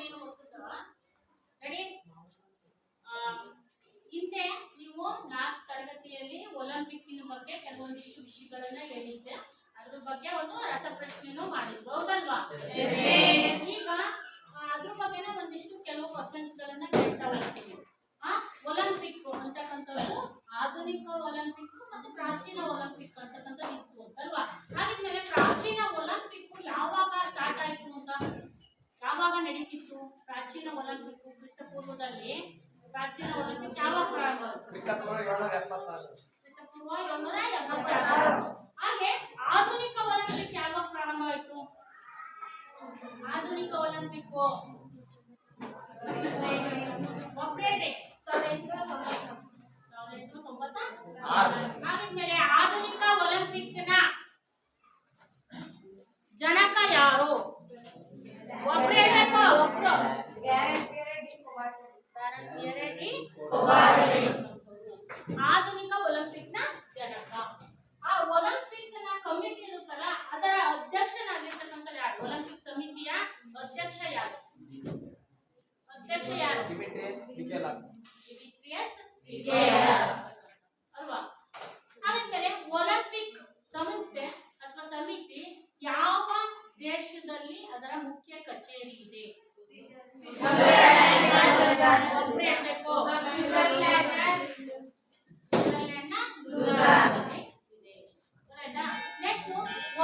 ಏನು ಗೊತ್ತಿಲ್ಲ ರೆಡಿ. ಹಿಂದೆ ನೀವು ಲಾಸ್ಟ್ ತರಗತಿಯಲ್ಲಿ ಒಲಿಂಪಿಕ್ಕಿನ ಬಗ್ಗೆ ಕೆಲವೊಂದಿಷ್ಟು ವಿಷಯಗಳನ್ನ ಹೇಳಿದ್ದೆ, ಅದ್ರ ಬಗ್ಗೆ ಒಂದು ರಸಪ್ರಶ್ನೆನೂ ಮಾಡಿದ್ರು ಹೌದಲ್ವಾ? ಈಗ ಅದ್ರ ಬಗ್ಗೆನೇ ಒಂದಿಷ್ಟು ಕೆಲವು ಕ್ವಶನ್ಸ್ ಗಳನ್ನ ಕೇಳ್ತಾ ಹೋಗ್ತೀವಿ. ಒಲಿಂಪಿಕ್ ಅಂತಕ್ಕಂಥದ್ದು ಆಧುನಿಕ ಒಲಿಂಪಿಕ್ ಮತ್ತು ಪ್ರಾಚೀನ ಒಲಿಂಪಿಕ್ ಅಂತಕ್ಕಂಥದ್ದು ಇತ್ತು ಅಂತಲ್ವಾ? ಹಾಗಿದ್ಮೇಲೆ ಪ್ರಾಚೀನ ಒಲಿಂಪಿಕ್ ಯಾವಾಗ ಸ್ಟಾರ್ಟ್ ಆಯ್ತು ಅಂತ, ಯಾವಾಗ ನಡೀತಿತ್ತು ಪ್ರಾಚೀನ ಒಲಿಂಪಿಕ್? ಕ್ರಿಸ್ತಪೂರ್ವದಲ್ಲಿ ಪ್ರಾಚೀನ ಒಲಿಂಪಿಕ್ ಯಾವಾಗ ಪ್ರಾರಂಭ ಆಯಿತು? ಕ್ರಿಸ್ತಪೂರ್ವ 776. ಹಾಗೆ ಆಧುನಿಕ ಒಲಿಂಪಿಕ್ ಯಾವಾಗ ಪ್ರಾರಂಭ ಆಯಿತು? ಆಧುನಿಕ ಒಲಿಂಪಿಕ್ ಹಾಗಿದ್ಮೇಲೆ ಆಧುನಿಕ ಒಲಿಂಪಿಕ್ನ ಜನಕ ಯಾರು? ಒಬ್ಬರೇ ಬೇಕಾ? ಒಬ್ರು ಆಧುನಿಕ ಒಲಿಂಪಿಕ್ನ ಜನಕ. ಆ ಒಲಿಂಪಿಕ್ ನ ಕಮಿಟಿ ಇರುತ್ತಲ್ಲ, ಅದರ ಅಧ್ಯಕ್ಷನಾಗಿರ್ತಕ್ಕಂಥ ಯಾರು? ಒಲಿಂಪಿಕ್ ಸಮಿತಿಯ ಅಧ್ಯಕ್ಷ ಯಾರು? ಅಧ್ಯಕ್ಷ ಯಾರು? ಡಿಮಿಟ್ರಿಯಸ್ ಮಿಕೇಲಸ್ ಅಲ್ವಾ? ಹಾಗಾದ್ರೆ ಒಲಿಂಪಿಕ್ ಸಂಸ್ಥೆ ಅಥವಾ ಸಮಿತಿ ಯಾವ ದೇಶದಲ್ಲಿ ಅದರ ಮುಖ್ಯ ಕಚೇರಿ ಇದೆ?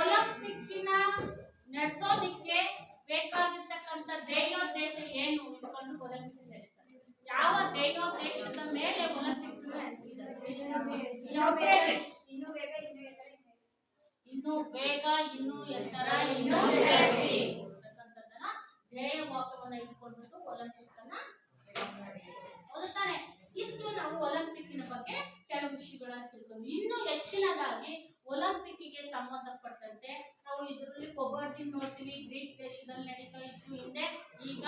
ಒಲಿಂಪಿಕ್ಕಿನ ನಡೆಸೋದಿಕ್ಕೆ ಬೇಕಾಗಿರ್ತಕ್ಕಂಥ ಧ್ಯೇಯೋದ್ದೇಶ ಏನು ಇಟ್ಕೊಂಡು ಒಲಿಂಪಿಕ್ ನಡೆಸ್ತಾರೆ? ಯಾವ ಧ್ಯೇಯೋದ್ದೇಶದ ಮೇಲೆ ಒಲಿಂಪಿಕ್ಸ್ ನಡೆಸಿದ್ದಾರೆ? ಇನ್ನು ಬೇಗ, ಇನ್ನು ಎತ್ತರ, ಇನ್ನು ಶಕ್ತಿ ಅಂತಕ್ಕಂಥದ್ದನ್ನ ಧ್ಯೇಯ ವಾಕ್ಯವನ್ನ ಇಟ್ಕೊಂಡ್ಬಿಟ್ಟು ಒಲಿಂಪಿಕ್ ಅನ್ನ ಹೌದು ತಾನೆ? ಇಷ್ಟು ನಾವು ಒಲಿಂಪಿಕ್ಕಿನ ಬಗ್ಗೆ ಕೆಲವು ವಿಷಯಗಳನ್ನ ತಿಳ್ಕೊಂಡು, ಇನ್ನು ಹೆಚ್ಚಿನದಾಗಿ ಒಲಿಂಪಿಕ್ಗೆ ಸಂಬಂಧಪಟ್ಟಂತೆ ನಾವು ಇದರಲ್ಲಿ ಕಬಡ್ಡಿ ನೋಡ್ತೀವಿ. ಗ್ರೀಕ್ ದೇಶದಲ್ಲಿ ನಡೀತಾ ಇತ್ತು ಹಿಂದೆ. ಈಗ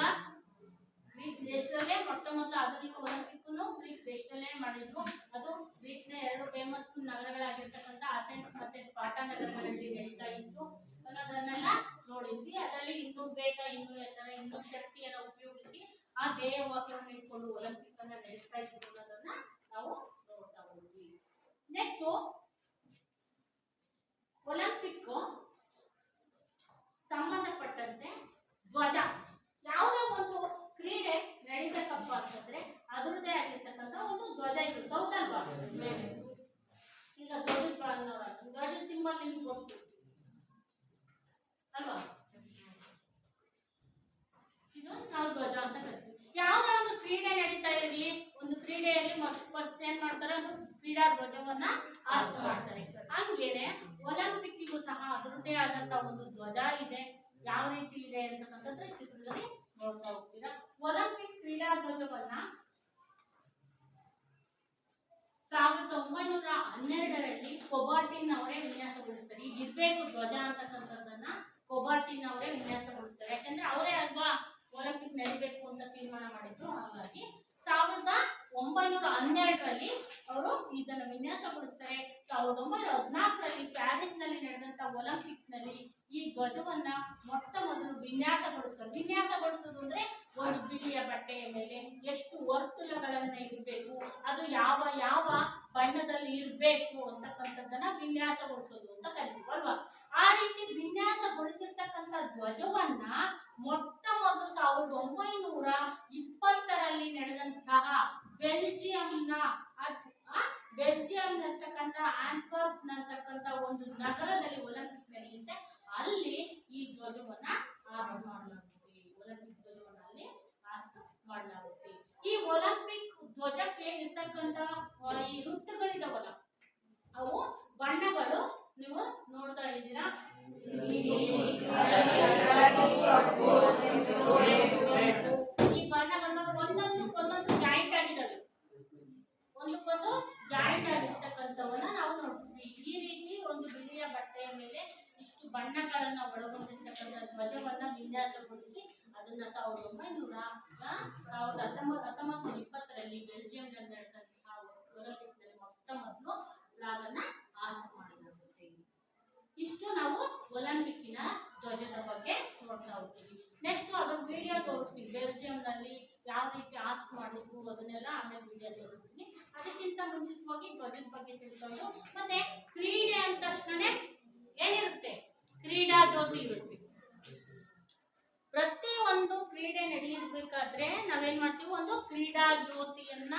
ಗ್ರೀಕ್ ದೇಶದಲ್ಲೇ ಮೊಟ್ಟ ಮೊದಲ ಆಧುನಿಕ ಒಲಿಂಪಿಕ್ ಗ್ರೀಕ್ ದೇಶದಲ್ಲೇ ಮಾಡಿದ್ರು. ಅದು ಗ್ರೀಕ್ ನ 2 ಫೇಮಸ್ ನಗರಗಳಾಗಿರ್ತಕ್ಕಂಥ ಅಥೆನ್ಸ್ ಮತ್ತೆ ಸ್ಪಾರ್ಟಾ ನಗರಗಳಲ್ಲಿ ನಡೀತಾ ಇತ್ತು ಅನ್ನೋದನ್ನೆಲ್ಲ ನೋಡಿದ್ವಿ. ಅದರಲ್ಲಿ ಇನ್ನು ಬೇಗ, ಇನ್ನು ಎತ್ತರ, ಇನ್ನು ಶಕ್ತಿಯನ್ನು ಉಪಯೋಗಿಸಿ ಆ ಧ್ಯೇಯ ವಾಕ್ಯವನ್ನು ಇಟ್ಕೊಂಡು ಒಲಿಂಪಿಕ್ ಅನ್ನ ನಡೆಸ್ತಾ ಇದ್ರು ಅನ್ನೋದನ್ನ ನಾವು ನೋಡ್ತಾ ಹೋದ್ವಿ. ನೆಕ್ಸ್ಟ್ ಒಲಿಂಪಿಕ್ ಸಂಬಂಧಪಟ್ಟಂತೆ ಧ್ವಜ. ಯಾವುದೇ ಒಂದು ಕ್ರೀಡೆ ನಡೀಬೇಕಪ್ಪ ಅಂತಂದ್ರೆ ಅದರದೇ ಆಗಿರ್ತಕ್ಕಂಥ ಒಂದು ಧ್ವಜ ಇರುತ್ತೆ ಹೌದಲ್ವಾ? ಈಗ ಧ್ವಜ ಸಿಂಬಲ್ ನಿಮ್ಗೆ ಗೊತ್ತು ಅಲ್ವಾ? ಇದು ನಾವು ಧ್ವಜ ಅಂತ ಕರಿತೀವಿ. ಯಾವುದೇ ಒಂದು ಕ್ರೀಡೆ ನಡೀತಾ ಇರಲಿ, ಒಂದು ಕ್ರೀಡೆಯಲ್ಲಿ ಫಸ್ಟ್ ಏನ್ ಮಾಡ್ತಾರೆ, ಒಂದು ಕ್ರೀಡಾ ಧ್ವಜವನ್ನ ಆರಿಸಿ ಮಾಡ್ತಾರೆ. ಹಂಗೇನೆ ಒಲಿಂಪಿಕ್ಕಿಗೂ ಸಹ ಅದರದ್ದೇ ಆದಂತ ಒಂದು ಧ್ವಜ ಇದೆ. ಯಾವ ರೀತಿ ಇದೆ ಅಂತಕ್ಕಂಥದ್ದು ಚಿತ್ರದಲ್ಲಿ ನೋಡ್ತಾ ಹೋಗ್ತೀರಾ. ಒಲಿಂಪಿಕ್ ಕ್ರೀಡಾ ಧ್ವಜವನ್ನ 1912ರಲ್ಲಿ ಕೊಬಾರ್ಟಿನ್ ಅವರೇ ವಿನ್ಯಾಸಗೊಳಿಸ್ತಾರೆ. ಈಗ ಇರ್ಬೇಕು ಧ್ವಜ ಅಂತಕ್ಕಂಥದ್ದನ್ನ ಕೊಬಾರ್ಟಿನ್ ಅವರೇ ವಿನ್ಯಾಸಗೊಳಿಸ್ತಾರೆ. ಯಾಕಂದ್ರೆ ಅವರೇ ಅಲ್ವಾ ಒಲಿಂಪಿಕ್ ನಡೀಬೇಕು ಅಂತ ತೀರ್ಮಾನ ಮಾಡಿದ್ದು. ಹಾಗಾಗಿ 1912ರಲ್ಲಿ ಅವರು ಇದನ್ನು ವಿನ್ಯಾಸಗೊಳಿಸ್ತಾರೆ. 1914ರಲ್ಲಿ ಪ್ಯಾರಿಸ್ ನಲ್ಲಿ ನಡೆದಂತ ಒಲಿಂಪಿಕ್ ನಲ್ಲಿ ಈ ಧ್ವಜವನ್ನ ಮೊಟ್ಟ ಮೊದಲು ವಿನ್ಯಾಸಗೊಳಿಸ್ತಾರೆ. ವಿನ್ಯಾಸಗೊಳಿಸೋದು ಅಂದ್ರೆ ಒಂದು ಬಿಳಿಯ ಬಟ್ಟೆಯ ಮೇಲೆ ಎಷ್ಟು ವರ್ತುಲಗಳನ್ನ ಇರಬೇಕು, ಅದು ಯಾವ ಯಾವ ಬಣ್ಣದಲ್ಲಿ ಇರಬೇಕು ಅಂತಕ್ಕಂಥದ್ದನ್ನ ವಿನ್ಯಾಸಗೊಳಿಸೋದು ಅಂತ ಕರೀತೀವಿ ಅಲ್ವಾ? ಆ ರೀತಿ ವಿನ್ಯಾಸಗೊಳಿಸಿರ್ತಕ್ಕಂಥ ಧ್ವಜವನ್ನ ಮೊಟ್ಟ ಮೊದಲು 1920ರಲ್ಲಿ ನಡೆದಂತಹ ಬೆಲ್ಜಿಯಂನರ್ತಕ್ಕಂಥ ಆಂಟ್ವರ್ಪ್ ನರ್ತಕ್ಕಂಥ ಒಂದು ನಗರದಲ್ಲಿ ಒಲಿಂಪಿಕ್ ನಡೆಯುತ್ತೆ. ಅಲ್ಲಿ ಈ ಧ್ವಜವನ್ನ ಆರಿಸಿ ಮಾಡಲಾಗುತ್ತೆ. ಒಲಿಂಪಿಕ್ ಧ್ವಜವನ್ನ ಅಲ್ಲಿ ಆರಿಸಿ ಮಾಡಲಾಗುತ್ತೆ. ಈ ಒಲಿಂಪಿಕ್ ಧ್ವಜಕ್ಕೆ ಇರ್ತಕ್ಕಂಥ ಈ ವೃತ್ತಗಳಿದಾವಲ್ಲ, ಅವು ಬಣ್ಣಗಳು ನೀವು ನೋಡ್ತಾ ಇದ್ದೀರಾ. ಈ ಬಣ್ಣಗಳು ಒಂದೊಂದು ಜಾಯಿಂಟ್ ಆಗಿದ್ದಾವೆ, ಒಂದಕ್ಕೊಂದು ಜಾಯಿಂಟ್ ಆಗಿರ್ತಕ್ಕಂಥವನ್ನ ನಾವು ನೋಡ್ತೀವಿ. ಈ ರೀತಿ ಒಂದು ಬಿಳಿಯ ಬಟ್ಟೆಯ ಮೇಲೆ ಇಷ್ಟು ಬಣ್ಣಗಳನ್ನ ಒಳಗೊಂಡಿರ್ತಕ್ಕಂಥ ಧ್ವಜವನ್ನ ವಿನ್ಯಾಸಗೊಳಿಸಿ ಅದನ್ನ 1920ರಲ್ಲಿ ಬೆಲ್ಜಿಯಂನಲ್ಲಿ ನಡೆದಂತಹ ಒಲಿಂಪಿಕ್ ನಲ್ಲಿ ಮೊಟ್ಟ ಮೊದಲು ಫ್ಲಾಗ್ ಅನ್ನ ಆರಿಸಿ ಮಾಡಲಾಗುತ್ತೆ. ಇಷ್ಟು ನಾವು ಒಲಿಂಪಿಕ್ಕಿನ ಧ್ವಜದ ಬಗ್ಗೆ ನೋಡ್ತಾ ಹೋಗ್ತೀವಿ. ನೆಕ್ಸ್ಟ್ ಅದರ ವಿಡಿಯೋ ವಿಡಿಯೋ ತೋರಿಸ್ತೀನಿ. ಬೆಲ್ಜಿಯಂನಲ್ಲಿ ಯಾವ ರೀತಿ ಆಸ್ಟ್ ಮಾಡಿದ್ರು ಅದನ್ನೆಲ್ಲ ಆಮೇಲೆ ವಿಡಿಯೋ ತೋರಿಸ್ತೀನಿ. ಅದಕ್ಕಿಂತ ಮುಂಚಿತವಾಗಿ ಧ್ವಜದ ಬಗ್ಗೆ ತಿಳ್ಕೊಂಡು, ಮತ್ತೆ ಕ್ರೀಡೆ ಅಂದ ತಕ್ಷಣ ಏನಿರುತ್ತೆ? ಕ್ರೀಡಾ ಜ್ಯೋತಿ ಇರುತ್ತೆ. ಪ್ರತಿ ಒಂದು ಕ್ರೀಡೆ ನಡೆಯಬೇಕಾದ್ರೆ ನಾವೇನ್ ಮಾಡ್ತೀವಿ? ಒಂದು ಕ್ರೀಡಾ ಜ್ಯೋತಿಯನ್ನ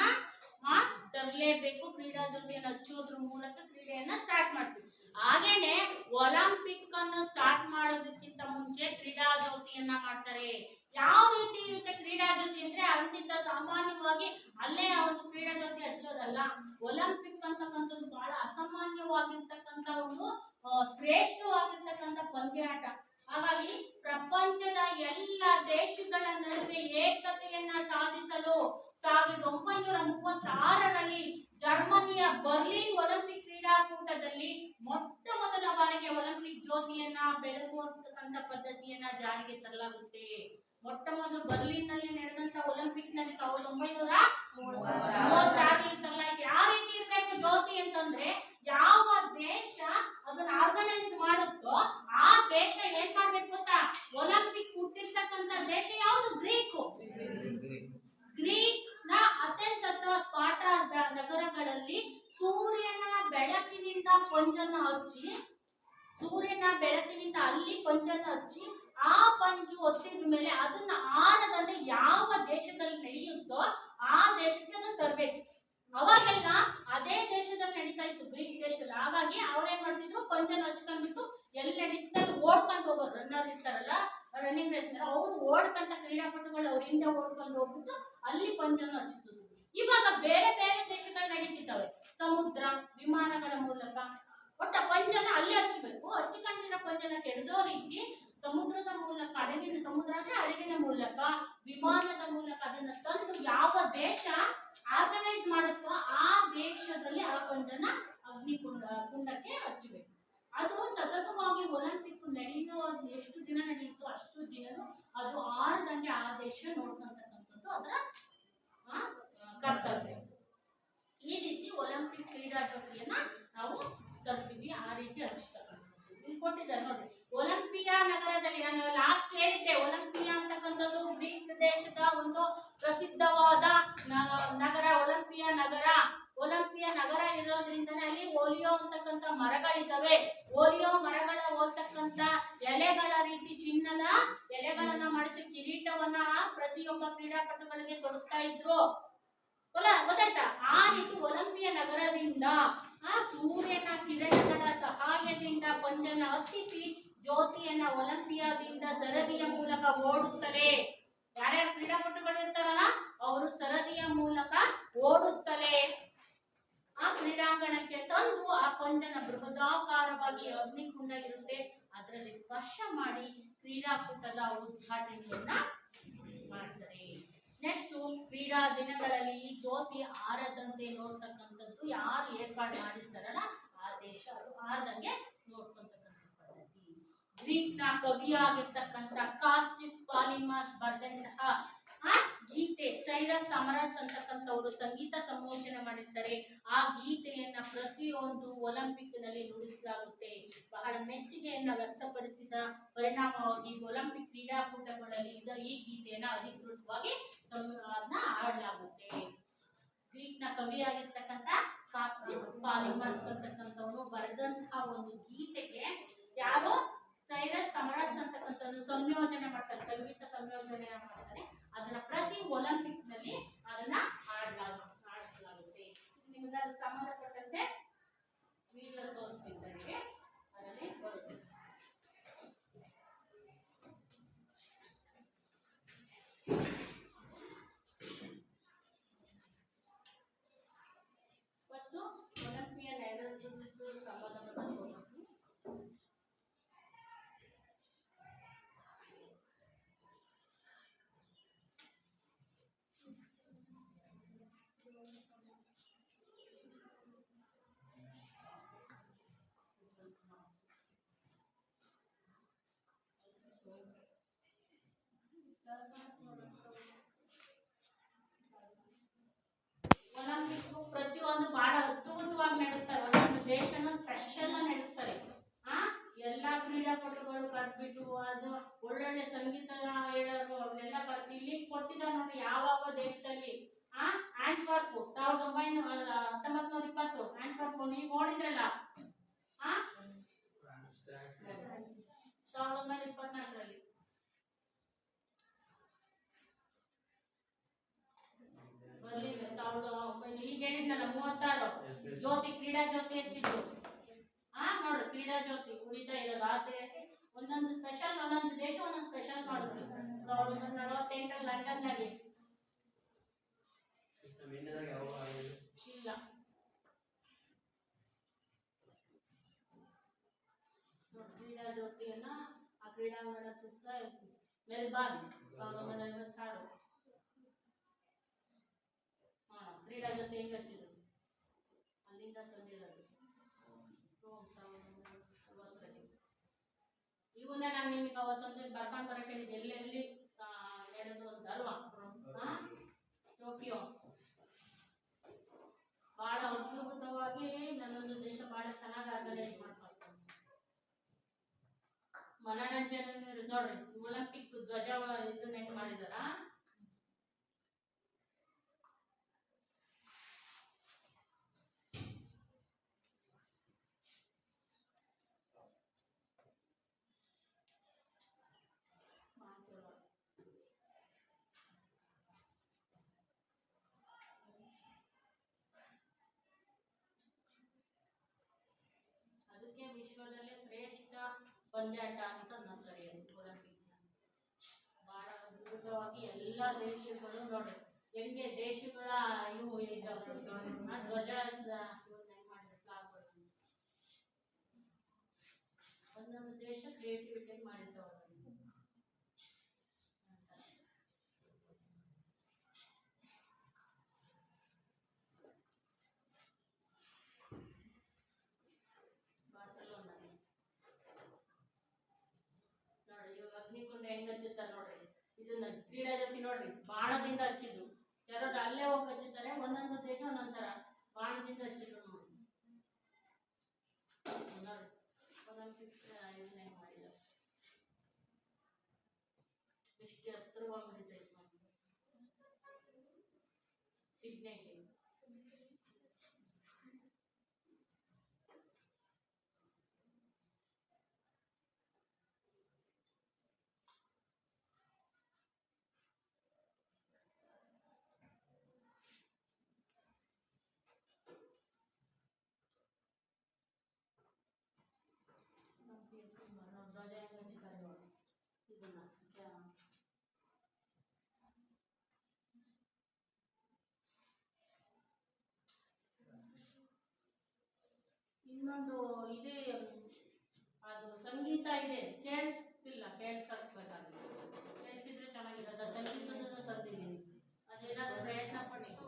ತರಲೇಬೇಕು. ಕ್ರೀಡಾ ಜ್ಯೋತಿಯನ್ನು ಹಚ್ಚೋದ್ರ ಮೂಲಕ ಕ್ರೀಡೆಯನ್ನ ಸ್ಟಾರ್ಟ್ ಮಾಡ್ತೀವಿ. ಹಾಗೇನೆ ಒಲಿಂಪಿಕ್ ಅನ್ನು ಸ್ಟಾರ್ಟ್ ಮಾಡೋದಕ್ಕಿಂತ ಮುಂಚೆ ಕ್ರೀಡಾ ಜ್ಯೋತಿಯನ್ನ ಮಾಡ್ತಾರೆ. ಯಾವ ರೀತಿ ಇರುತ್ತೆ ಕ್ರೀಡಾ ಜ್ಯೋತಿ ಅಂದ್ರೆ, ಅಂತಿಂತ ಸಾಮಾನ್ಯವಾಗಿ ಅಲ್ಲೇ ಆ ಒಂದು ಕ್ರೀಡಾ ಜ್ಯೋತಿ ಹಚ್ಚೋದಲ್ಲ. ಒಲಿಂಪಿಕ್ ಅಂತಕ್ಕಂಥದ್ದು ಬಹಳ ಅಸಾಮಾನ್ಯವಾಗಿರ್ತಕ್ಕಂಥ ಒಂದು ಶ್ರೇಷ್ಠವಾಗಿರ್ತಕ್ಕಂಥ ಪಂದ್ಯಾಟ. ಹಾಗಾಗಿ ಪ್ರಪಂಚದ ಎಲ್ಲ ದೇಶಗಳ ನಡುವೆ ಏಕತೆಯನ್ನ ಸಾಧಿಸಲು 1936ರಲ್ಲಿ ಜರ್ಮನಿಯ ಬರ್ಲಿನ್ ಒಲಿಂಪಿಕ್ ಕ್ರೀಡಾಕೂಟದಲ್ಲಿ ಮೊಟ್ಟ ಮೊದಲ ಬಾರಿಗೆ ಒಲಿಂಪಿಕ್ ಜ್ಯೋತಿಯನ್ನ ಬೆಳಗುವಂತಕ್ಕಂಥ ಪದ್ಧತಿಯನ್ನ ಜಾರಿಗೆ ತರಲಾಗುತ್ತೆ. ಮೊಟ್ಟ ಮೊದಲು ಬರ್ಲಿನ್ ನಲ್ಲಿ ನಡೆದಂತ ಒಲಿಂಪಿಕ್ ನಲ್ಲಿ 1936ರಲ್ಲಿ ತರಲಾಯಿತು. ಯಾವ ರೀತಿ ಇರ್ಬೇಕು ಜ್ಯೋತಿ ಅಂತಂದ್ರೆ, ಯಾವ ದೇಶ ಅದನ್ನ ಆರ್ಗನೈಸ್ ಮಾಡುತ್ತೋ ಆ ದೇಶ ಏನ್ ಮಾಡ್ಬೇಕು ಗೊತ್ತಾ? ಒಲಿಂಪಿಕ್ ಹುಟ್ಟಿರ್ತಕ್ಕಂಥ ದೇಶ ಯಾವುದು? ಗ್ರೀಕ್ ನ ಅಥೆನ್ಸ್ ಅಥವಾ ಸ್ಪಾರ್ಟಾ ನಗರಗಳಲ್ಲಿ ಸೂರ್ಯನ ಬೆಳಕಿನಿಂದ ಪಂಜನ್ನು ಹಚ್ಚಿ, ಅಲ್ಲಿ ಪಂಜನ್ನು ಹಚ್ಚಿ ಆ ಪಂಜು ಒತ್ತಿದ ಮೇಲೆ ಅದನ್ನ ಆರದಂತೆ ಯಾವ ದೇಶದಲ್ಲಿ ನಡೆಯುತ್ತೋ ಆ ದೇಶಕ್ಕೆ ಅದನ್ನ ತರಬೇಕು. ಅವಾಗೆಲ್ಲ ಅದೇ ದೇಶದಲ್ಲಿ ನಡೀತಾ ಇತ್ತು, ಗ್ರೀಕ್ ದೇಶದಲ್ಲಿ. ಹಾಗಾಗಿ ಅವ್ರೇನ್ ಮಾಡ್ತಿದ್ರು? ಪಂಜನ್ನು ಹಚ್ಕೊಂಡ್ಬಿಟ್ಟು ಎಲ್ಲಿ ನಡೀತಾ ಓಡ್ಕೊಂಡು ಹೋಗೋರು. ರನ್ನರ್ ಇರ್ತಾರಲ್ಲ, ರನ್ನಿಂಗ್ ರೇಸ್ ಅವ್ರು ಓಡ್ಕಂತ ಕ್ರೀಡಾಪಟುಗಳು ಅವ್ರ ಹಿಂದೆ ಓಡ್ಕೊಂಡು ಹೋಗ್ಬಿಟ್ಟು ಅಲ್ಲಿ ಪಂಜನ್ನು ಹಚ್ಚುತ್ತಿದ್ರು. ಇವಾಗ ಬೇರೆ ಬೇರೆ ದೇಶಗಳು ನಡೀತಿದ್ದಾವೆ. ಸಮುದ್ರ, ವಿಮಾನಗಳ ಮೂಲಕ ಒಟ್ಟ ಪಂಜನ ಅಲ್ಲೇ ಹಚ್ಚಬೇಕು. ಹಚ್ಚಿಕೊಂಡಿರೋ ಪಂಜನ ಕೆಡದೋ ರೀತಿ ಸಮುದ್ರದ ಮೂಲಕ, ಸಮುದ್ರ ಅಂದ್ರೆ ಅಡಗಿನ ಮೂಲಕ, ವಿಮಾನದ ಮೂಲಕ ಅದನ್ನ ತಂದು ಯಾವ ದೇಶ ಆರ್ಗನೈಸ್ ಮಾಡುತ್ತೋ ಆ ದೇಶದಲ್ಲಿ ಆ ಪಂಜನ ಕುಂಡಕ್ಕೆ ಹಚ್ಚಬೇಕು. ಅದು ಸತತವಾಗಿ ಒಲಿಂಪಿಕ್ ನಡೆಯುವ ಎಷ್ಟು ದಿನ ನಡೆಯುತ್ತೋ ಅಷ್ಟು ದಿನನೂ ಅದು ಆರದಂಗೆ ಆ ದೇಶ ನೋಡ್ಕೊಂತಕ್ಕಂಥದ್ದು ಅದರ ಕರ್ತವ್ಯ. ಈ ರೀತಿ ಒಲಿಂಪಿಕ್ ಕ್ರೀಡಾ ಜ್ಯೋತಿಯನ್ನ ನಾವು ತರ್ತೀವಿ. ಆ ರೀತಿ ಹಚ್ಚತಕ್ಕಂಥದ್ದು ಇಲ್ಲಿ ಕೊಟ್ಟಿದ್ದಾರೆ ನೋಡಿ. ಒಲಿಂಪಿಯಾ ನಗರದಲ್ಲಿ, ನಾನು ಲಾಸ್ಟ್ ಹೇಳಿದ್ದೆ, ಒಲಿಂಪಿಯಾ ಅಂತಕ್ಕಂಥದ್ದು ಗ್ರೀಕ್ ದೇಶದ ಒಂದು ಪ್ರಸಿದ್ಧವಾದ ನಗರ. ಒಲಿಂಪಿಯಾ ನಗರ ಇರೋದ್ರಿಂದನೇ ಅಲ್ಲಿ ಓಲಿಯೋ ಅಂತಕ್ಕಂಥ ಮರಗಳಿದಾವೆ. ಓಲಿಯೋ ಮರಗಳ ಹೋಗ್ತಕ್ಕಂಥ ಎಲೆಗಳ ರೀತಿ ಚಿನ್ನದ ಎಲೆಗಳನ್ನ ಮಾಡಿಸಿ ಕಿರೀಟವನ್ನ ಪ್ರತಿಯೊಬ್ಬ ಕ್ರೀಡಾಪಟುಗಳಿಗೆ ತೊಡಸ್ತಾ ಇದ್ರು. ಗೊತ್ತಾಯ್ತಾ? ಆ ರೀತಿ ಒಲಿಂಪಿಯಾ ನಗರದಿಂದ ಸೂರ್ಯನ ಕಿರಣಗಳ ಸಹಾಯದಿಂದ ಪಂಜನ ಹತ್ತಿಸಿ ಜ್ಯೋತಿಯನ್ನ ಒಲಿಂಪಿಯಾದಿಂದ ಸರದಿಯ ಮೂಲಕ ಓಡುತ್ತಲೇ, ಯಾರ್ಯಾರು ಕ್ರೀಡಾಪಟುಗಳು ಇರ್ತಾರಲ್ಲ ಅವರು ಸರದಿಯ ಮೂಲಕ ಓಡುತ್ತಲೇ ಆ ಕ್ರೀಡಾಂಗಣಕ್ಕೆ ತಂದು ಆ ಪಂಜನ ಬೃಹದಾಕಾರವಾಗಿ ಅಗ್ನಿಕುಂಡ ಇರುತ್ತೆ, ಅದರಲ್ಲಿ ಸ್ಪರ್ಶ ಮಾಡಿ ಕ್ರೀಡಾಕೂಟದ ಉದ್ಘಾಟನೆಯನ್ನ ಮಾಡ್ತಾರೆ. ನೆಕ್ಸ್ಟ್, ಕ್ರೀಡಾ ದಿನಗಳಲ್ಲಿ ಈ ಜ್ಯೋತಿ ಆರದಂತೆ ನೋಡ್ತಕ್ಕಂಥದ್ದು ಯಾರು ಏರ್ಪಾಡು ಮಾಡಿರ್ತಾರಲ್ಲ ಆ ದೇಶ ಅದು ಆರದಂಗೆ ನೋಡ್ಕೊಂತಕ್ಕಂಥ ಪದ್ಧತಿ. ಗ್ರೀಕ್ ನ ಕವಿಯಾಗಿರ್ತಕ್ಕಂಥ ಕಾಸ್ಟಿಸ್ ಪಾಲಿಮಾಸ್ ಬರೆದಂತಹ ಗೀತೆ ಸ್ಟೈರಸ್ ಸಮರಸ್ ಅಂತಕ್ಕಂಥವ್ರು ಸಂಗೀತ ಸಂಯೋಜನೆ ಮಾಡಿರ್ತಾರೆ. ಆ ಗೀತೆಯನ್ನ ಪ್ರತಿಯೊಂದು ಒಲಿಂಪಿಕ್ ನಲ್ಲಿ ನುಡಿಸಲಾಗುತ್ತೆ. ಬಹಳ ಮೆಚ್ಚುಗೆಯನ್ನ ವ್ಯಕ್ತಪಡಿಸಿದ ಪರಿಣಾಮವಾಗಿ ಒಲಿಂಪಿಕ್ ಕ್ರೀಡಾಕೂಟಗಳಲ್ಲಿ ಈ ಗೀತೆಯನ್ನ ಅಧಿಕೃತವಾಗಿ ಹಾಡಲಾಗುತ್ತೆ. ಗ್ರೀಕ್ ನ ಕವಿಯಾಗಿರ್ತಕ್ಕಂಥ ಕಾಸ್ಟಿಸ್ ಪಾಲಿಮಾಸ್ ಅಂತಕ್ಕಂಥವ್ರು ಬರೆದಂತಹ ಒಂದು ಗೀತೆಗೆ ಯಾರೋ ಸ್ಟೈರಸ್ ಸಮರಸ್ ಅಂತಕ್ಕಂಥವ್ರು ಸಂಯೋಜನೆ ಮಾಡ್ತಾರೆ, ಸಂಗೀತ ಸಂಯೋಜನೆ ಮಾಡ್ತಾರೆ. ಅದನ್ನ ಪ್ರತಿ ಒಲಿಂಪಿಕ್ ನಲ್ಲಿ ಅದನ್ನ ಹಾಡಲಾಗುತ್ತೆ. ನಿಮಗೆ ಅದು ಸಂಬಂಧಪಟ್ಟಂತೆ ವಿಡಿಯೋ ತೋರಿಸ್ತಿದ್ದಾರೆ, ಅದರಲ್ಲಿ ಬರುತ್ತೆ. ಫಸ್ಟ್ ಒಲಿಂಪಿಯನ್ ಎನರ್ಜಿಸ್ ಸಂಬಂಧಪಟ್ಟ ಒಲಿಂಪಿಕ್ ಪ್ರತಿಯೊಂದು ಬಹಳ ಅದ್ಭುತವಾಗಿ ನಡೆಸ್ತಾರೆ. ಒಂದೊಂದು ದೇಶನ ಸ್ಪೆಷಲ್ ನಡೆಸ್ತಾರೆ. ಎಲ್ಲಾ ಕ್ರೀಡಾಪಟುಗಳು ಕರ್ಬಿಟ್ಟು ಅದು ಒಳ್ಳೊಳ್ಳೆ ಸಂಗೀತ ಹೇಳೋರು ಅವ್ರನ್ನೆಲ್ಲ ಕರ್ಸಿ ಇಲ್ಲಿ ಕೊಡ್ತಿದ್ದಾರೆ ನೋಡಿ ಯಾವ ದೇಶದಲ್ಲಿ ಆಂಟ್ವರ್ಪ್ 1920 ಆಂಟ್ವರ್ಪ್ ನೀವು ನೋಡಿದ್ರಲ್ಲ 1924ರಲ್ಲಿ ಈಗ ಹೇಳಿದ್ನಲ್ಲ 36 ಜ್ಯೋತಿ ಕ್ರೀಡಾ ಜ್ಯೋತಿ ಹೆಚ್ಚಿದ್ದು ನೋಡ್ರಿ ಕ್ರೀಡಾ ಜ್ಯೋತಿ ಉಳಿತಾ ಇರೋದು ಆದ್ರೆ ಒಂದೊಂದು ಸ್ಪೆಷಲ್ ಒಂದೊಂದು ದೇಶ ಒಂದೊಂದು ಸ್ಪೆಷಲ್ ಮಾಡುತ್ತೆ 1948 ಲಂಡನ್ನಲ್ಲಿ ಇಲ್ಲ ಕ್ರೀಡಾ ಜ್ಯೋತಿಯನ್ನ ಆ ಕ್ರೀಡಾಂಗಣ ಸುತ್ತ ಮೆಲ್ಬಾರ್ನ್ 1956 ಕ್ರೀಡಾ ಜ್ಯೋತಿ ಹೆಂಗ್ ಹಚ್ಚಿದ್ರು ಅಲ್ಲಿಂದ ತಂದಿರೋದು ಇವನ್ನ ನಾನು ನಿಮಗೆ ಅವತ್ತೊಂದು ಬರ್ಕೊಂಡು ಬರಕ್ಕೆ ಎಲ್ಲೆಲ್ಲಿ ಹೇಳೋದು ಅಂತ ಅಲ್ವಾ ಟೋಕಿಯೋ ಬಹಳ ಅದ್ಭುತವಾಗಿ ನನ್ನೊಂದು ದೇಶ ಬಹಳ ಚೆನ್ನಾಗಿ ಆರ್ಗನೈಸ್ ಮಾಡ್ತಾರೆ ಮನೋರಂಜನೆ ನೋಡ್ರಿ ಒಲಿಂಪಿಕ್ ಧ್ವಜ ಇದನ್ನ ಹೆಂಗ್ ಮಾಡಿದಾರ ಅದಕ್ಕೆ ವಿಶ್ವದಲ್ಲೇ ಶ್ರೇಷ್ಠ ಪಂದ್ಯಾಟ ಅಂತ ನಾವು ಕರೆಯೋದು ಒಲಿಂಪಿಕ್ ಬಹಳ ಅದ್ಭುತವಾಗಿ ಎಲ್ಲಾ ದೇಶಗಳು ನೋಡಿ ಹೆಂಗೆ ದೇಶಗಳ ಇವು ಧ್ವಜ ಒಂದೊಂದು ದೇಶ ಕ್ರಿಯೇಟಿವಿಟಿ ಮಾಡಿರ್ತಾವ ಅಗ್ನಿಕುಂಡ ಹೆಂಗ್ ಹಚ್ಚುತ್ತಾರೆ ನೋಡ್ರಿ ಇದನ್ನ ಕ್ರೀಡಾ ಜ್ಯೋತಿ ನೋಡ್ರಿ ಬಾಣದಿಂದ ಹಚ್ಚಿದ್ರು ಯಾರು ಅಲ್ಲೇ ಹೋಗಿ ಹಚ್ಚುತ್ತಾರೆ ಒಂದೊಂದು ದೇಶ ಒಂದೊಂದರ ಬಾಣದಿಂದ ಹಚ್ಚಿದ್ರು ನೋಡಿ ನೋಡ್ರಿ ಒಲಿಂಪಿಕ್ ಇದನ್ನ ಹೆಂಗ್ ಮಾಡಿದ್ರು ಎಷ್ಟು ಎತ್ತರವಾಗಿ ನಡೀತೈತೆ ಸಿಡ್ನಿಗೆ ಧ್ವಜ ಹೆಂಗ್ ಹಚ್ಚಿದ್ದಾರೆ ನೋಡಿ ಇದನ್ನ ಇನ್ನೊಂದು ಇದೆ ಅದು ಸಂಗೀತ ಇದೆ ಕೇಳಿಸ್ಬೇಕಾಗಿದೆ ಕೇಳಿಸಿದ್ರೆ ಚೆನ್ನಾಗಿರೋದು ಸಂಗೀತದ ತಂದಿದ್ದೀನಿ ಅದೇನಾದ್ರು ಪ್ರಯತ್ನ ಪಟ್ಟು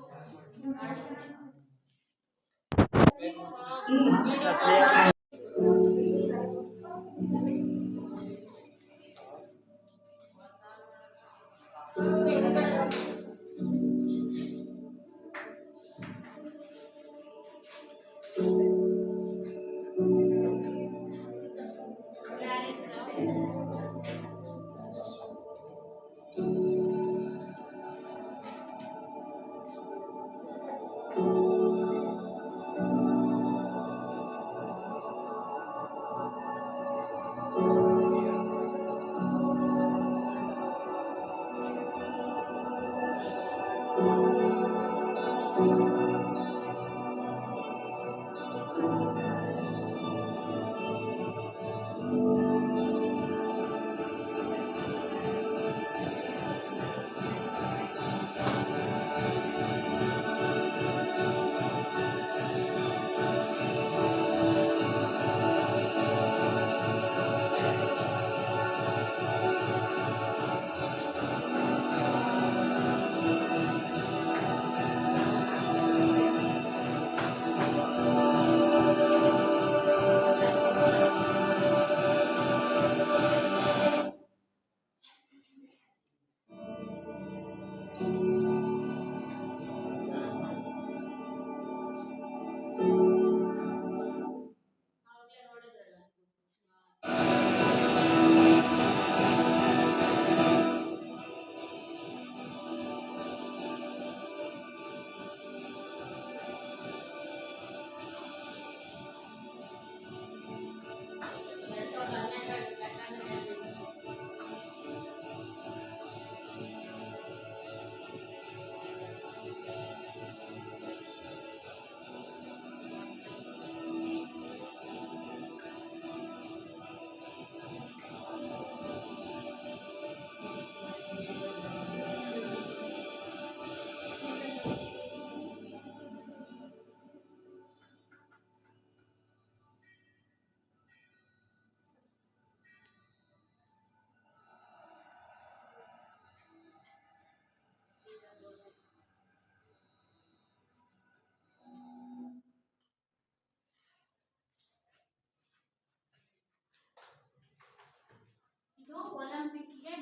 ಆವಾಗಲೇ ನೋಡಿದ್ರಲ್ಲ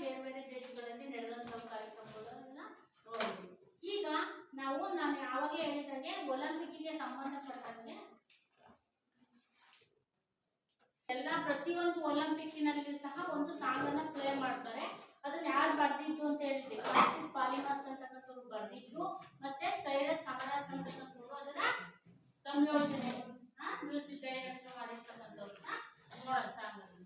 ಬೇರೆ ಬೇರೆ ದೇಶಗಳಲ್ಲಿ ನಡೆದಂತಹ ಕಾರ್ಯಕ್ರಮಗಳನ್ನ ನೋಡಿದ್ವಿ. ಈಗ ನಾನು ಯಾವಾಗಲೇ ಹೇಳಿದಂಗೆ ಒಲಿಂಪಿಕ್ಗೆ ಸಂಬಂಧಪಟ್ಟಂಗೆ ಎಲ್ಲ ಪ್ರತಿಯೊಂದು ಒಲಿಂಪಿಕ್ಕಿನಲ್ಲಿ ಸಹ ಒಂದು ಸಾಂಗ್ ಅನ್ನ ಪ್ಲೇ ಮಾಡ್ತಾರೆ. ಅದನ್ನ ಯಾರು ಬರ್ದಿದ್ದು ಅಂತ ಹೇಳಿದ್ವಿ, ಪಾಲಿಮಾಸ್ ಅಂತಕ್ಕಂಥವ್ರು ಬರ್ದಿದ್ದು, ಮತ್ತೆ ಸ್ಟೈರಸ್ ಸಮರಾಸ್ ಅಂತಕ್ಕಂಥವ್ರು ಅದನ್ನ ಸಂಯೋಜನೆ ಮ್ಯೂಸಿಕ್ ಡೈರೆಕ್ಟರ್ ಮಾಡಿರ್ತಕ್ಕಂಥವ್ರನ್ನ ನೋಡೋಣ ಸಾಂಗ್ ಅನ್ನು.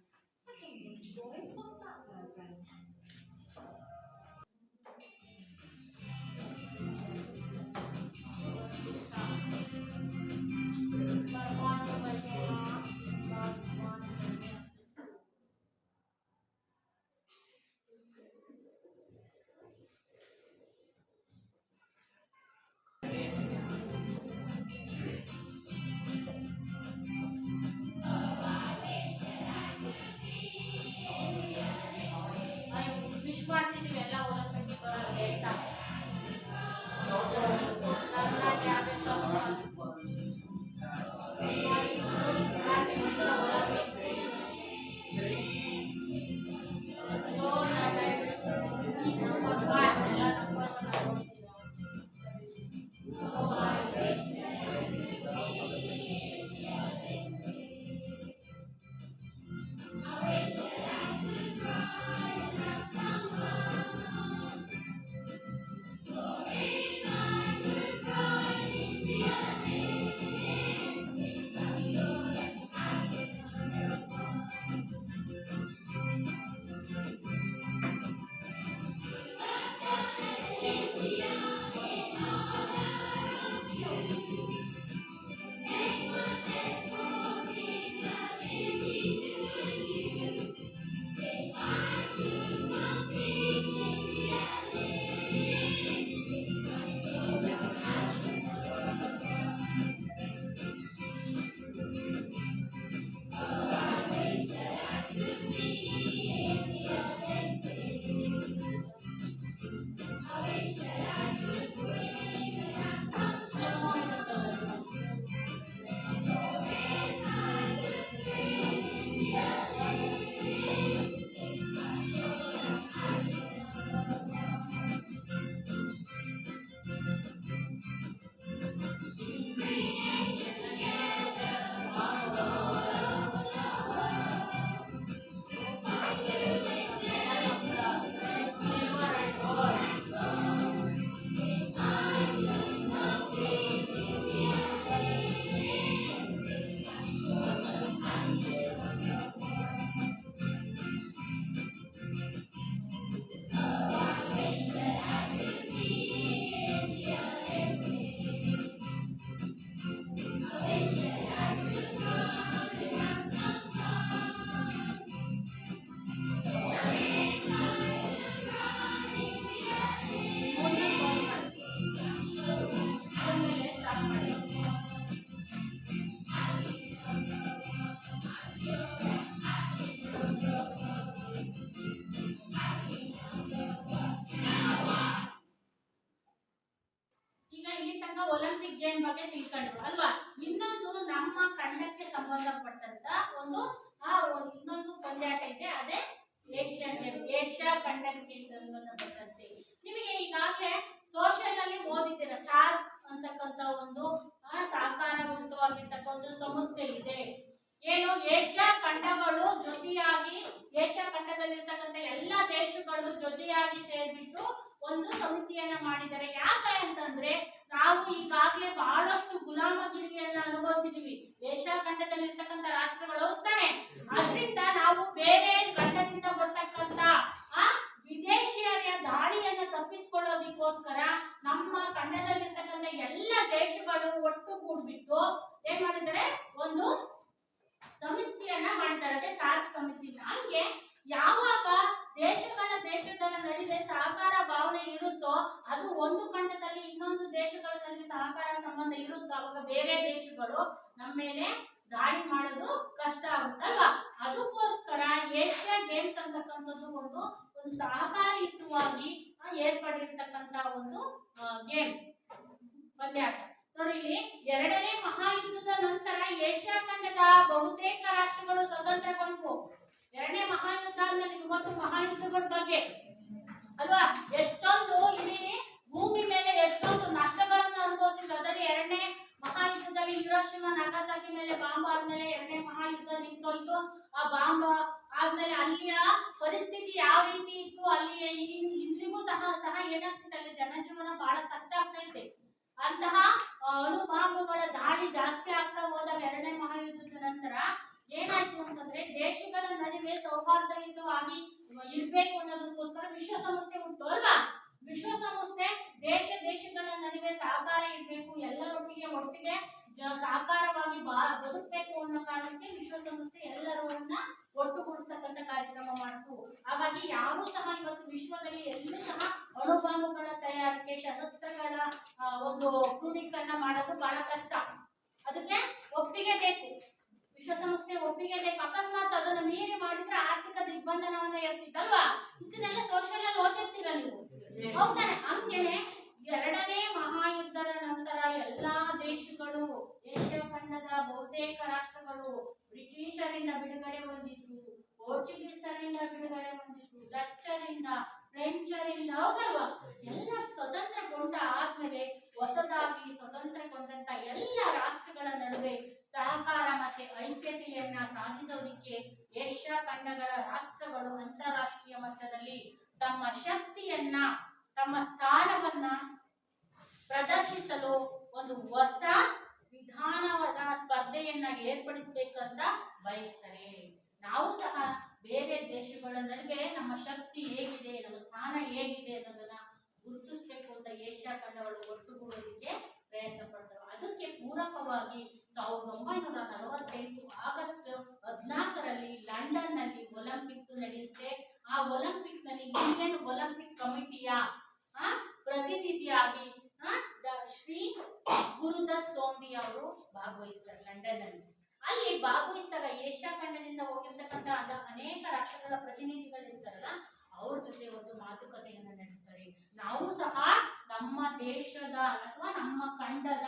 ವಿಶ್ ಮಾಡ್ತಿದ್ದೀವಿ ಎಲ್ಲ ಒಲಿಂಪಿಕ್ ಗೆಲ್ತಾ. ಒಲಿಂಪಿಕ್ ಗೇಮ್ ಬಗ್ಗೆ ತಿಳ್ಕೊಂಡ್ರು ಅಲ್ವಾ. ಇನ್ನೊಂದು ನಮ್ಮ ಖಂಡಕ್ಕೆ ಸಂಬಂಧಪಟ್ಟಂತ ಒಂದು ಇನ್ನೊಂದು ಪಂದ್ಯಾಟ ಇದೆ, ಅದೇ ಏಷ್ಯನ್ ಗೇಮ್, ಏಷ್ಯಾ ಖಂಡಕ್ಕೆ ಸಂಬಂಧಪಟ್ಟಂತೆ. ನಿಮಗೆ ಈಗಾಗಲೇ ಸೋಷಿಯಲ್ ಅಲ್ಲಿ ಓದಿದ್ದೀರ, ಸಾರ್ಕ್ ಅಂತಕ್ಕಂಥ ಒಂದು ಸಾಕಾರವಂತವಾಗಿರ್ತಕ್ಕಂಥ ಒಂದು ಸಂಸ್ಥೆ ಇದೆ. ಏನು, ಏಷ್ಯಾ ಖಂಡಗಳು ಜೊತೆಯಾಗಿ, ಏಷ್ಯಾ ಖಂಡದಲ್ಲಿರ್ತಕ್ಕಂಥ ಎಲ್ಲಾ ದೇಶಗಳು ಜೊತೆಯಾಗಿ ಸೇರ್ಬಿಟ್ಟು ಒಂದು ಸಮಿತಿಯನ್ನ ಮಾಡಿದ್ದಾರೆ. ಯಾಕೆ ಅಂತಂದ್ರೆ, ನಾವು ಈಗಾಗಲೇ ಬಹಳಷ್ಟು ಗುಲಾಮಗಿರಿಯನ್ನ ಅನುಭವಿಸಿದೀವಿ ಏಷ್ಯಾ ಖಂಡದಲ್ಲಿರ್ತಕ್ಕಂಥ ರಾಷ್ಟ್ರಗಳು ತಾನೆ. ಅದರಿಂದ ನಾವು ಬೇರೆ ಖಂಡದಿಂದ ಬರ್ತಕ್ಕಂಥ ವಿದೇಶಿಯರ ದಾಳಿಯನ್ನ ತಪ್ಪಿಸಿಕೊಳ್ಳೋದಕ್ಕೋಸ್ಕರ ನಮ್ಮ ಖಂಡದಲ್ಲಿರ್ತಕ್ಕಂಥ ಎಲ್ಲ ದೇಶಗಳು ಒಟ್ಟುಗೂಡ್ಬಿಟ್ಟು ಏನ್ ಮಾಡಿದ್ದಾರೆ, ಒಂದು ಸಮಿತಿಯನ್ನ ಮಾಡಿದ್ದಾರೆ, ಅದೇ ಸಾರ್ಕ್ ಸಮಿತಿ. ಹಂಗೆ ಯಾವಾಗ ದೇಶಗಳ ನಡುವೆ ಸಹಕಾರ ಭಾವನೆ ಇರುತ್ತೋ, ಅದು ಒಂದು ಖಂಡದಲ್ಲಿ ಇನ್ನೊಂದು ದೇಶಗಳ ನಡುವೆ ಸಹಕಾರ ಸಂಬಂಧ ಇರುತ್ತೋ, ಅವಾಗ ಬೇರೆ ದೇಶಗಳು ನಮ್ಮ ಮೇಲೆ ದಾಳಿ ಮಾಡೋದು ಕಷ್ಟ ಆಗುತ್ತಲ್ವಾ. ಅದಕ್ಕೋಸ್ಕರ ಏಷ್ಯಾ ಗೇಮ್ಸ್ ಅಂತಕ್ಕಂಥದ್ದು ಒಂದು ಸಹಕಾರಯುತವಾಗಿ ಏರ್ಪಡಿರ್ತಕ್ಕಂಥ ಒಂದು ಗೇಮ್ ಪಂದ್ಯಾಟ. ನೋಡಿ, ಇಲ್ಲಿ ಎರಡನೇ ಮಹಾಯುದ್ಧದ ನಂತರ ಏಷ್ಯಾ ಖಂಡದ ಬಹುತೇಕ ರಾಷ್ಟ್ರಗಳು ಸ್ವತಂತ್ರಗೊಂಡವು. ಎರಡನೇ ಮಹಾಯುದ್ಧ ಆದ್ಮೇಲೆ ಇವತ್ತು ಮಹಾಯುದ್ಧಗಳ ಬಗ್ಗೆ ಅಲ್ವಾ, ಎಷ್ಟೊಂದು ಇಡೀ ಭೂಮಿ ಮೇಲೆ ಎಷ್ಟೊಂದು ನಷ್ಟಗಳನ್ನು ಅನುಭವಿಸಿದ್ರು. ಅದರಲ್ಲಿ ಎರಡನೇ ಮಹಾಯುದ್ಧದಲ್ಲಿ ಹಿರೋಶಿಮಾ ನಾಗಾಸಾಕಿ ಮೇಲೆ ಬಾಂಬ್ ಆದ್ಮೇಲೆ ಎರಡನೇ ಮಹಾಯುದ್ಧ ನಿಂತೋಯ್ತು. ಆ ಬಾಂಬ್ ಆದ್ಮೇಲೆ ಅಲ್ಲಿಯ ಪರಿಸ್ಥಿತಿ ಯಾವ ರೀತಿ ಇತ್ತು, ಅಲ್ಲಿ ಇಂದಿಗೂ ಸಹ ಏನಾಗ್ತಿದೆ, ಅಲ್ಲಿ ಜನಜೀವನ ಬಹಳ ಕಷ್ಟ ಆಗ್ತೈತೆ. ಅಂತಹ ಅಣು ಬಾಂಬುಗಳ ದಾಳಿ ಜಾಸ್ತಿ ಆಗ್ತಾ ಹೋದಾಗ ಎರಡನೇ ಮಹಾಯುದ್ಧದ ನಂತರ ಏನಾಯ್ತು ಅಂತಂದ್ರೆ ದೇಶಗಳ ನಡುವೆ ಸೌಹಾರ್ದಯುತವಾಗಿ ಇರ್ಬೇಕು ಅನ್ನೋದಕ್ಕೋಸ್ಕರ ವಿಶ್ವಸಂಸ್ಥೆ ಉಂಟು ಅಲ್ವಾ. ವಿಶ್ವಸಂಸ್ಥೆ ದೇಶಗಳ ನಡುವೆ ಸಹಕಾರ ಇರಬೇಕು, ಒಟ್ಟಿಗೆ ಸಹಕಾರವಾಗಿ ಬದುಕಬೇಕು ಅನ್ನೋ ಕಾರಣಕ್ಕೆ ವಿಶ್ವಸಂಸ್ಥೆ ಎಲ್ಲರನ್ನ ಒಟ್ಟುಗೂಡಿಸ್ತಕ್ಕಂಥ ಕಾರ್ಯಕ್ರಮ ಮಾಡಿತು. ಹಾಗಾಗಿ ಯಾರು ಸಹ ಇವತ್ತು ವಿಶ್ವದಲ್ಲಿ ಎಲ್ಲೂ ಸಹ ಅಣುಬಾಂಬುಗಳ ತಯಾರಿಕೆ, ಶಸ್ತ್ರಗಳ ಒಂದು ಕ್ರೋಢೀಕರಣ ಮಾಡೋದು ಬಹಳ ಕಷ್ಟ. ಅದಕ್ಕೆ ಒಪ್ಪಿಗೆ ಬೇಕು, ವಿಶ್ವಸಂಸ್ಥೆ ಒಪ್ಪಿಗೆ ಬೇಕು. ಅಕಸ್ಮಾತ್ ಅದನ್ನು ಮೀರಿ ಮಾಡಿದ್ರೆ ಆರ್ಥಿಕ ದಿಗ್ಬಂಧನವನ್ನ ಇರ್ತಿತ್ತಲ್ವಾ. ಇದನ್ನೆಲ್ಲ ಸೋಷಿಯಲ್ ಅಲ್ಲಿ ಓದಿರ್ತೀರ ನೀವು, ಹೌದಾನೆ? ಹಂಗೇನೆ ಎರಡನೇ ಮಹಾಯುದ್ಧದ ನಂತರ ಎಲ್ಲಾ ದೇಶಗಳು, ಏಷ್ಯಾ ಖಂಡದ ಬಹುತೇಕ ರಾಷ್ಟ್ರಗಳು ಬ್ರಿಟಿಷರಿಂದ ಬಿಡುಗಡೆ ಹೊಂದಿದ್ರು, ಪೋರ್ಚುಗೀಸರಿಂದ ಬಿಡುಗಡೆ ಹೊಂದಿದ್ರು, ಡಚ್ಚರಿಂದ, ಫ್ರೆಂಚರಿಂದ, ಹೌದಲ್ವಾ? ಎಲ್ಲ ಸ್ವತಂತ್ರಗೊಂಡ ಆದ್ಮೇಲೆ ಹೊಸದಾಗಿ ಸ್ವತಂತ್ರಗೊಂಡಂತ ಎಲ್ಲ ರಾಷ್ಟ್ರಗಳ ನಡುವೆ ಸಹಕಾರ ಮತ್ತೆ ಐಕ್ಯತೆಯನ್ನ ಸಾಧಿಸೋದಿಕ್ಕೆ ಏಷ್ಯಾ ಖಂಡಗಳ ರಾಷ್ಟ್ರಗಳು ಅಂತಾರಾಷ್ಟ್ರೀಯ ಮಟ್ಟದಲ್ಲಿ ತಮ್ಮ ಶಕ್ತಿಯನ್ನ, ತಮ್ಮ ಸ್ಥಾನವನ್ನ ಪ್ರದರ್ಶಿಸಲು ಒಂದು ಹೊಸ ವಿಧಾನವಾದ ಸ್ಪರ್ಧೆಯನ್ನ ಏರ್ಪಡಿಸಬೇಕಂತ ಬಯಸ್ತಾರೆ. ನಾವು ಸಹ ಬೇರೆ ದೇಶಗಳ ನಡುವೆ ನಮ್ಮ ಶಕ್ತಿ ಹೇಗಿದೆ, ನಮ್ಮ ಸ್ಥಾನ ಹೇಗಿದೆ ಅನ್ನೋದನ್ನ ಗುರುತಿಸಬೇಕು ಅಂತ ಏಷ್ಯಾ ಖಂಡಗಳು ಒಟ್ಟುಗೂಡೋದಕ್ಕೆ ಪ್ರಯತ್ನ ಪಡ್ತವೆ. ಅದಕ್ಕೆ ಪೂರಕವಾಗಿ 1948 ಆಗಸ್ಟ್ 14ರಲ್ಲಿ ಲಂಡನ್ ನಲ್ಲಿ ಒಲಿಂಪಿಕ್ ನಡೆಯುತ್ತೆ. ಆ ಒಲಿಂಪಿಕ್ ನಲ್ಲಿ ಇಂಡಿಯನ್ ಒಲಿಂಪಿಕ್ ಕಮಿಟಿಯ ಪ್ರತಿನಿಧಿಯಾಗಿ ಶ್ರೀ ಗುರುದತ್ ಸೋಂದಿ ಅವರು ಭಾಗವಹಿಸ್ತಾರೆ ಲಂಡನ್ ನಲ್ಲಿ. ಅಲ್ಲಿ ಭಾಗವಹಿಸಿದಾಗ ಏಷ್ಯಾ ಖಂಡದಿಂದ ಹೋಗಿರ್ತಕ್ಕಂಥ ಅನೇಕ ರಾಷ್ಟ್ರಗಳ ಪ್ರತಿನಿಧಿಗಳಿರ್ತಾರಲ್ಲ, ಅವ್ರ ಜೊತೆ ಒಂದು ಮಾತುಕತೆಯನ್ನ ನಡೆಸ್ತಾರೆ. ನಾವು ಸಹ ನಮ್ಮ ದೇಶದ ಅಥವಾ ನಮ್ಮ ಖಂಡದ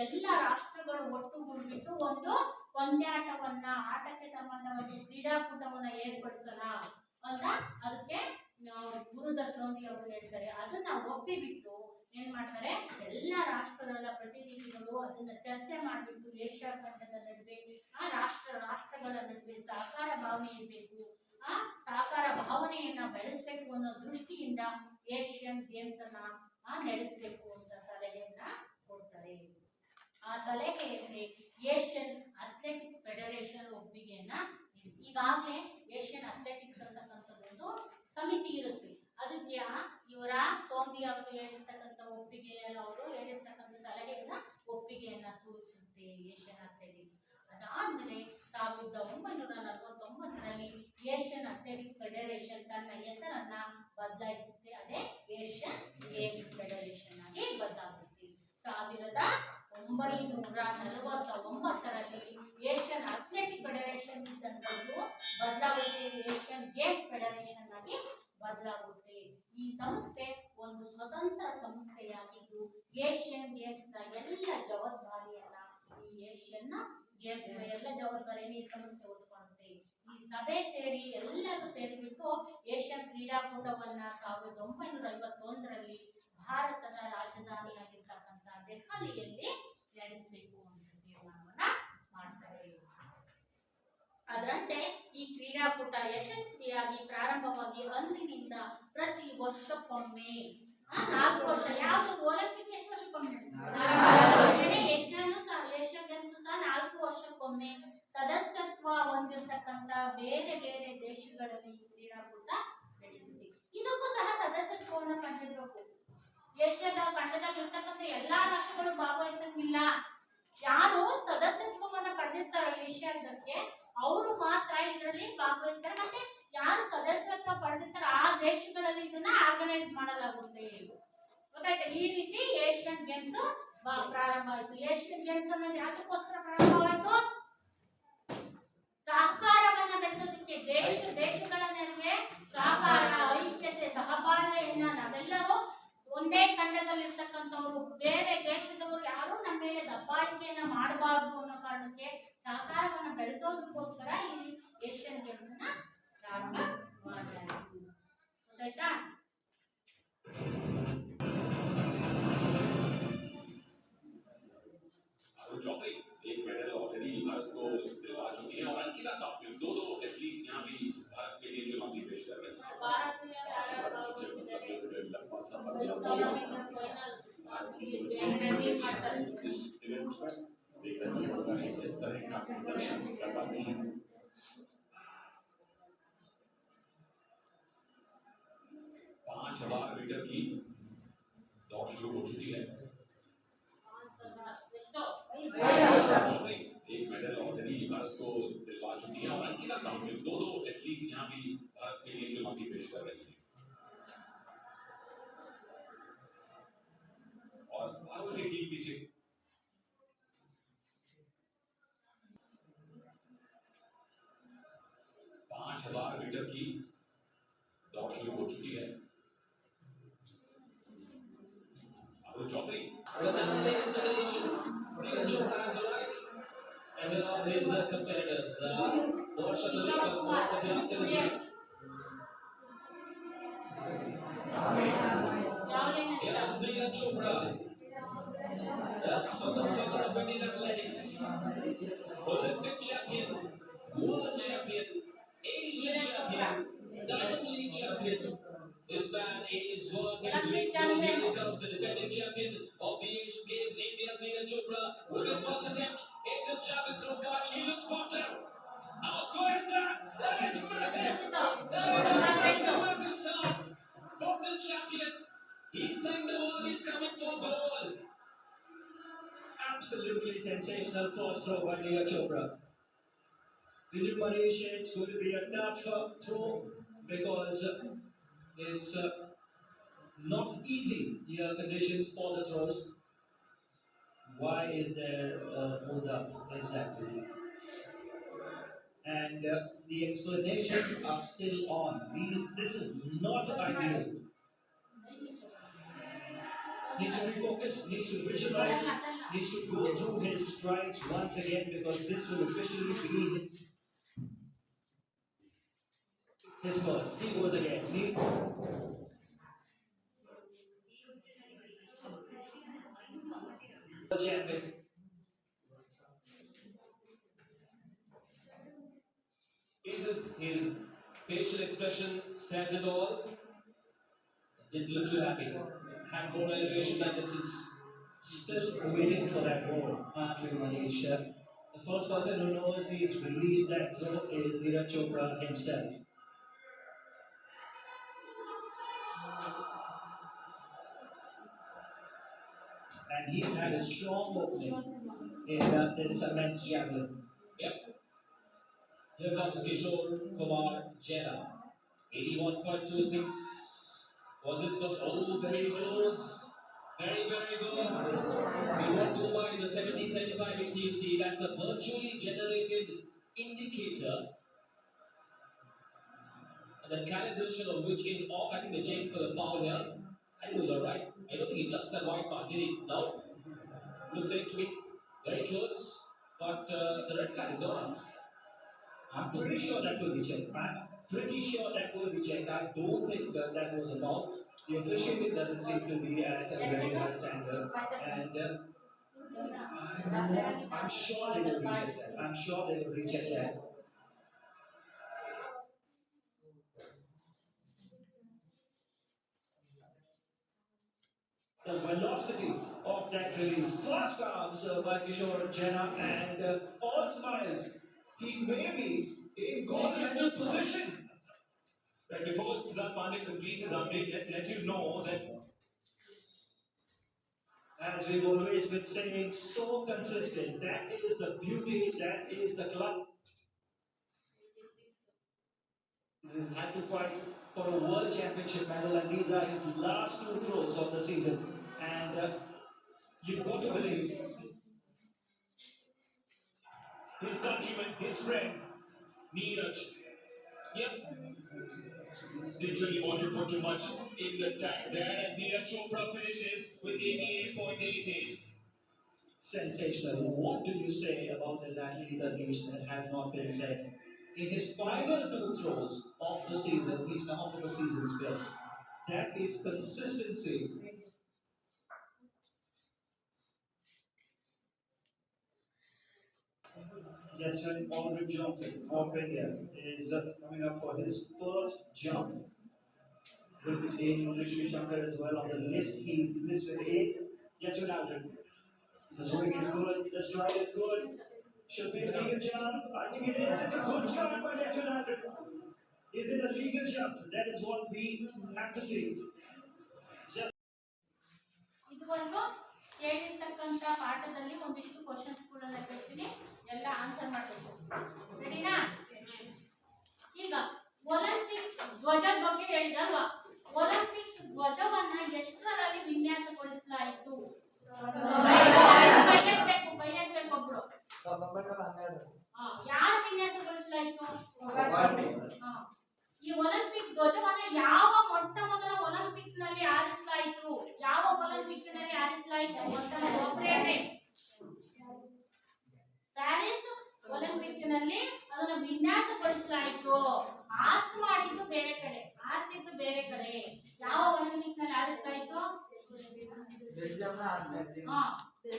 ಎಲ್ಲ ರಾಷ್ಟ್ರಗಳು ಒಟ್ಟುಗೂಡಿಬಿಟ್ಟು ಒಂದು ಪಂದ್ಯಾಟವನ್ನ, ಆಟಕ್ಕೆ ಸಂಬಂಧವಾಗಿ ಕ್ರೀಡಾಕೂಟವನ್ನ ಏರ್ಪಡಿಸೋಣ ಅಂತ ಅದಕ್ಕೆ ಗುರುದತ್ ಸೋಂದಿ ಅವರು ಹೇಳ್ತಾರೆ. ಅದನ್ನ ಒಪ್ಪಿಬಿಟ್ಟು ಏನ್ ಮಾಡ್ತಾರೆ, ಎಲ್ಲ ರಾಷ್ಟ್ರಗಳ ಪ್ರತಿನಿಧಿಗಳು ಅದನ್ನ ಚರ್ಚೆ ಮಾಡಿಬಿಟ್ಟು ಏಷ್ಯಾ ಖಂಡದ ನಡುವೆ ರಾಷ್ಟ್ರಗಳ ನಡುವೆ ಸಹಕಾರ ಭಾವನೆ ಇರಬೇಕು, ಸಹಕಾರ ಭಾವನೆಯನ್ನ ಬೆಳೆಸಬೇಕು ಅನ್ನೋ ದೃಷ್ಟಿಯಿಂದ ಏಷ್ಯನ್ ಗೇಮ್ಸ್ ಅನ್ನ ನಡೆಸಬೇಕು ಅಂತ ಸಲಹೆಯನ್ನ ಕೊಡ್ತಾರೆ. ಆ ಸಲಹೆಯಲ್ಲಿ ಏಷ್ಯನ್ ಅಥ್ಲೆಟಿಕ್ ಫೆಡರೇಷನ್ ಒಪ್ಪಿಗೆಯನ್ನ, ಈಗಾಗಲೇ ಏಷ್ಯನ್ ಅಥ್ಲೆಟಿಕ್ಸ್ ಅಂತಕ್ಕಂಥದ್ದೊಂದು ಸಮಿತಿ ಇರುತ್ತೆ. ಅದಕ್ಕೆ ಇವರ ಸೋಂದಿ ಅವರು ಹೇಳಿರ್ತಕ್ಕಂಥ ಒಪ್ಪಿಗೆಯಲ್ಲ, ಅವರು ಹೇಳಿರ್ತಕ್ಕಂಥ ಸಲಹೆಯನ್ನ ಒಪ್ಪಿಗೆಯನ್ನ ಸೂಚಿಸುತ್ತೆ ಏಷ್ಯನ್ ಅಥ್ಲೆಟಿಕ್ಸ್. ಅದಾದ್ಮೇಲೆ 1949ರಲ್ಲಿ ಏಷ್ಯನ್ ಅಥ್ಲೆಟಿಕ್ ಫೆಡರೇಷನ್ ತನ್ನ ಹೆಸರನ್ನ ಬದಲಾಯಿಸುತ್ತೆ. ಅದೇ ಏಷ್ಯನ್ ಗೇಮ್ಸ್ ಫೆಡರೇಷನ್ ಆಗಿ ಬದಲಾಗುತ್ತೆ. 1949ರಲ್ಲಿ ಏಷ್ಯನ್ ಅಥ್ಲೆಟಿಕ್ ಫೆಡರೇಷನ್ ಇದ್ದಂಥದ್ದು ಬದಲಾಗುತ್ತೆ, ಏಷ್ಯನ್ ಗೇಮ್ಸ್ ಫೆಡರೇಷನ್ ಆಗಿ ಬದಲಾಗುತ್ತೆ. ಈ ಸಂಸ್ಥೆ ಒಂದು ಸ್ವತಂತ್ರ ಸಂಸ್ಥೆಯಾಗಿದ್ದು ಏಷ್ಯನ್ ಗೇಮ್ಸ್ ನ ಎಲ್ಲ ಜವಾಬ್ದಾರಿಯನ್ನ, ಈ ಏಷ್ಯನ್ ಗೇಮ್ಸ್ ನ ಎಲ್ಲ ಜವಾಬ್ದಾರಿಯನ್ನು ಈ ಸಂಸ್ಥೆ ಹೊತ್ಕೊಳ್ಳುತ್ತೆ. ಈ ಸಭೆ ಸೇರಿ ಎಲ್ಲರೂ ಸೇರಿಬಿಟ್ಟು ಏಷ್ಯನ್ ಕ್ರೀಡಾಕೂಟವನ್ನ 1951ರಲ್ಲಿ ಭಾರತದ ರಾಜಧಾನಿಯಾಗಿರ್ತಕ್ಕಂಥ ದೆಹಲಿಯಲ್ಲಿ ನಡೆಸಬೇಕು ಅಂತ ತೀರ್ಮಾನವನ್ನ ಮಾಡ್ತಾರೆ. ಅದರಂತೆ ಈ ಕ್ರೀಡಾಕೂಟ ಯಶಸ್ವಿಯಾಗಿ ಪ್ರಾರಂಭವಾಗಿ ಅಂದಿನಿಂದ ಪ್ರತಿ ವರ್ಷಕ್ಕೊಮ್ಮೆ 4 ವರ್ಷ, ಯಾವುದು ಒಲಿಂಪಿಕ್ ಎಷ್ಟು ವರ್ಷಕ್ಕೊಮ್ಮೆ, ಏಷ್ಯನ್ ಗೇಮ್ಸ್ ಸಹ 4 ವರ್ಷಕ್ಕೊಮ್ಮೆ ಸದಸ್ಯತ್ವ ಹೊಂದಿರತಕ್ಕಂತ ಬೇರೆ ಬೇರೆ ದೇಶಗಳಲ್ಲಿ ಕ್ರೀಡಾಕೂಟ ನಡೆಯುತ್ತೆ. ಇದಕ್ಕೂ ಸಹ ಸದಸ್ಯತ್ವವನ್ನು ಪಡೆದಿರಬೇಕು. ಏಷ್ಯಾದ ಖಂಡದಲ್ಲಿ ಇರ್ತಕ್ಕಂಥ ಎಲ್ಲಾ ರಾಷ್ಟ್ರಗಳು ಭಾಗವಹಿಸಂಗಿಲ್ಲ. ಯಾರು ಸದಸ್ಯತ್ವವನ್ನು ಪಡೆದಿರ್ತಾರೋ ಏಷ್ಯಾದಕ್ಕೆ ಅವರು ಮಾತ್ರ ಇದರಲ್ಲಿ ಭಾಗವಹಿಸ್ತಾರೆ. ಮತ್ತೆ ಯಾರು ಸದಸ್ಯತ್ವ ಪಡೆದಿರ್ತಾರೋ ಆ ದೇಶಗಳಲ್ಲಿ ಇದನ್ನ ಆರ್ಗನೈಸ್ ಮಾಡಲಾಗುತ್ತೆ. ಗೊತ್ತಾಯ್ತಾ? ಈ ರೀತಿ ಏಷ್ಯನ್ ಗೇಮ್ಸ್ ಪ್ರಾರಂಭ ಆಯಿತು. ಏಷ್ಯನ್ ಗೇಮ್ಸ್ ಅನ್ನೋದು ಯಾತಕ್ಕೋಸ್ಕರ ಪ್ರಾರಂಭವಾಯಿತು? ಸಹಕಾರವನ್ನ ಬೆಳೆಸೋದಕ್ಕೆ, ದೇಶಗಳ ನಡುವೆ ಸಹಕಾರ, ಐಕ್ಯತೆ, ಸಹಬಾಳ್ವೆಯನ್ನ, ನಾವೆಲ್ಲರೂ ಒಂದೇ ಖಂಡದಲ್ಲಿರ್ತಕ್ಕಂಥವ್ರು, ಬೇರೆ ದೇಶದವರು ಯಾರು ನಮ್ಮ ಮೇಲೆ ದಬ್ಬಾಳಿಕೆಯನ್ನ ಮಾಡಬಾರ್ದು ಅನ್ನೋ ಕಾರಣಕ್ಕೆ ಸಹಕಾರವನ್ನ ಬೆಳೆಸೋದಕ್ಕೋಸ್ಕರ ಈ ಏಷ್ಯನ್ ಗೇಮ್ಸ್ ಅನ್ನ ಪ್ರಾರಂಭ ಮಾಡ್ತಾರೆ. ಗೊತ್ತಾಯ್ತಾ? चौथी एक मेडल ऑलरेडी भारत को दिलवा चुकी है और अंकिता साहब ने दो एथलीट्स यहाँ भी भारत के लिए चुनौती पेश कर रहे हैं। लंबा सफर इस इवेंट में देखने होगा कि किस तरह का प्रदर्शन कर पाती है। 5000 मीटर की दौड़ शुरू हो चुकी है। एक मेडल ऑलरेडी भारत को दिलवा चुकी है और अंकिता साहब ने दो एथलीट्स यहाँ भी भारत के लिए चुनौती पेश कर रही है और भारत के ठीक पीछे 5000 मीटर की दौड़ शुरू हो चुकी है। Arun Chaudhary and then all his competitors. Watch the league of the Australian. Here is Neeraj Chopra. That's fantastic in Indian athletics. Olympic champion, world champion, Asian champion, Diamond League champion. This man is world is week 2. Here comes the defending champion of the Asian Games, India's Neeraj Chopra, with his first attempt. This javelin throw body, he looks popped out. How good is that? That is massive! That is a massive start from this champion. He's telling the world he's coming for gold. Absolutely sensational first throw by Neeraj Chopra. Enumeration, it's going to be a tough throw because it's not easy here conditions for the throws. Why is there a hold up exactly? And the explanations are still on. This is not ideal. Needs to refocus, needs to visualize, needs to go through his strides once again because this will officially be his first. He goes again. Champion. His facial expression says it all. Didn't look too happy. Had more elevation than distance. Still waiting for that roll, aren't we, Manish? The first person who knows he's released that throw is Neeraj Chopra himself. And he's had a strong opening in this men's javelin. Yep. Here comes Kishore Kumar Jena. 81.26 was his first. Oh, very close. Very, very good. We won't go by the 70-75 ATFC. That's a virtually generated indicator. And the calibration of which is off. I think they checked for the foul here. I think it was alright. I don't think he touched that white mark, did he? No. Looks like to be very close. But the red flag is gone. I'm pretty sure that will be checked. I don't think that was a foul. The officiating doesn't seem to be at a very high standard. And I'm sure they will recheck that. The velocity of that release. Clasped arms by Kishore Jena and all smiles. He may be in goal medal position. Right, before Siddharth Pandey completes his update, let's let you know that, as we've always been saying, so consistent. That is the beauty, that is the club. He had to fight for a world championship medal, and these are his last two throws of the season. And you've got to believe his countryman, his friend, Neeraj. Yep. Didn't really want to put too much in the tank there as Neeraj Chopra finishes with 88.88. sensational. What do you say about this athlete, Anish, that has not been said? In his final two throws of the season, he's come up with the season's best. That is consistency. Jasmine Aldrin Johnson of India is coming up for his first jump. We'll be seeing Rishmi Shankar as well on the list. He's listed 8th. Jasmine Aldrin. The swing is good, the stride is good. Should be a legal jump. I think it is. It's a good start by Jasmine Aldrin. Is it a legal jump? That is what we have to see. Just ಇದುವರೆಗೂ ಕೇಳಿರ್ತಕ್ಕಂಥ ಪಾಠದಲ್ಲಿ ಒಂದಿಷ್ಟು questions ಕೂಡ ಕೇಳ್ತೀನಿ, ಎಲ್ಲ answer ಮಾಡಬೇಕು. ರೆಡಿನಾ? ಈಗ Olympic ಧ್ವಜದ ಬಗ್ಗೆ ಹೇಳಿದಲ್ವಾ? ಒಲಿಂಪಿಕ್ ಧ್ವಜವನ್ನ ಎಷ್ಟರಲ್ಲಿ ವಿನ್ಯಾಸಗೊಳಿಸಲಾಯಿತು? ಕೈಯೆತ್ತಬೇಕು ಒಬ್ರು. ಯಾರು ವಿನ್ಯಾಸಗೊಳಿಸಲಾಯಿತು? ಈ ಒಲಿಂಪಿಕ್ ಧ್ವಜವನ್ನ ಯಾವ ಮೊಟ್ಟ ಮೊದಲ ಒಲಿಂಪಿಕ್ ನಲ್ಲಿ ಆರಿಸಲಾಯಿತು? ಯಾವ ಒಲಿಂಪಿಕ್ ನಲ್ಲಿ ಆರಿಸಲಾಯಿತು? ಪ್ಯಾರಿಸ್ ಒಲಿಂಪಿಕ್ ನಲ್ಲಿ ಅದನ್ನ ವಿನ್ಯಾಸಗೊಳಿಸಲಾಯಿತು. ಆರ್ಟ್ ಮಾಡಿದ್ದು ಬೇರೆ ಕಡೆ, ಆರಿಸಿದ್ದು ಬೇರೆ ಕಡೆ. ಯಾವ ಒಲಿಂಪಿಕ್ ನಲ್ಲಿ ಆರಿಸಲಾಯಿತು?